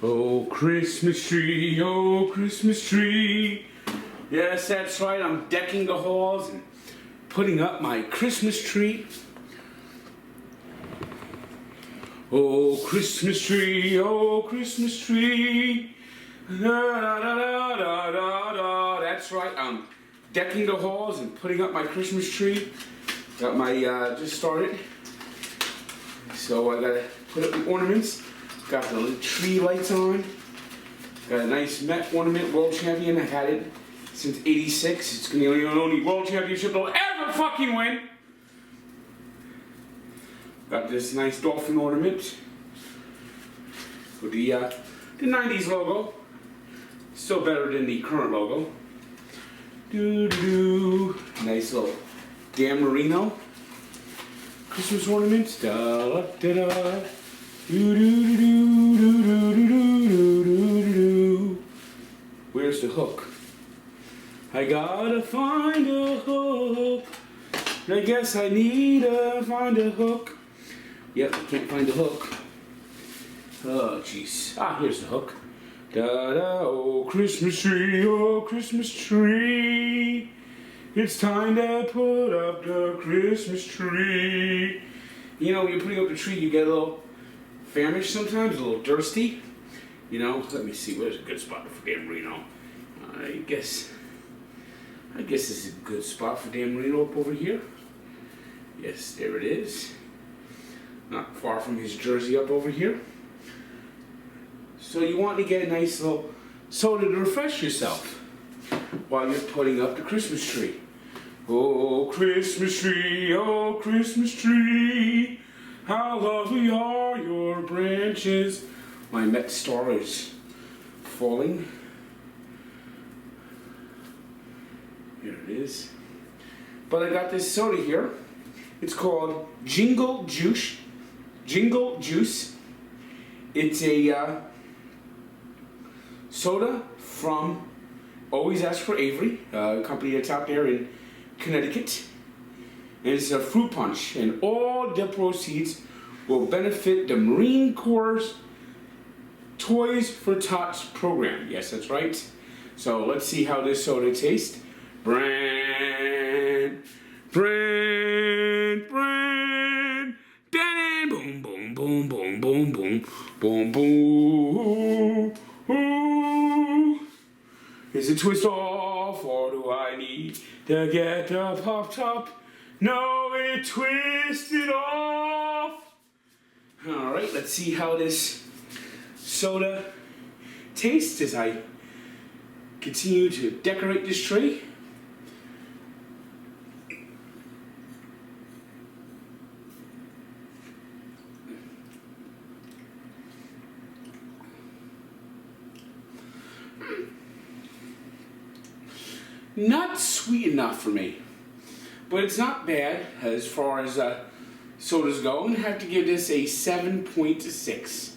Oh, Christmas tree, oh, Christmas tree. Yes, that's right, I'm decking the halls and putting up my Christmas tree. Oh, Christmas tree, oh, Christmas tree. Da, da, da, da, da, da. That's right, I'm decking the halls and putting up my Christmas tree. Got my, just started. So I gotta put up the ornaments. Got the little tree lights on. Got a nice Met ornament, world champion. I've had it since '86. It's gonna be the only world championship they'll ever fucking win. Got this nice dolphin ornament with the 90s logo. Still better than the current logo. Doo-doo-doo. Nice little Dan Marino Christmas ornament. Da-da-da-da. Doo-doo-doo-doo-doo-doo-doo-doo-doo. Where's the hook? I gotta find a hook. I guess I need to find a hook. Yep, I can't find the hook. Oh, jeez. Ah, here's the hook. Da-da, oh, Christmas tree, oh, Christmas tree. It's time to put up the Christmas tree. You know, when you're putting up the tree, you get a little famished sometimes, a little thirsty. You know, let me see, where's a good spot for Dan Marino? I guess this is a good spot for Dan Marino up over here. Yes, there it is. Not far from his jersey up over here. So you want to get a nice little soda to refresh yourself while you're putting up the Christmas tree. Oh, Christmas tree, oh, Christmas tree, how lovely are your branches. My Met star is falling. Here it is. But I got this soda here. It's called Jingle Juice. Jingle Juice. It's a soda from Always Ask for Avery, a company that's out there in Connecticut. And it's a fruit punch, and all the proceeds will benefit the Marine Corps' Toys for Tots program. Yes, that's right. So let's see how this soda tastes. Brand, dan, boom, boom, boom, boom, boom, boom, boom, boom. Ooh. Is it twist off, or do I need to get the pop top? No, it twisted off. All right, let's see how this soda tastes as I continue to decorate this tree. Not sweet enough for me, but it's not bad as far as sodas go. I'm gonna have to give this a 7.6.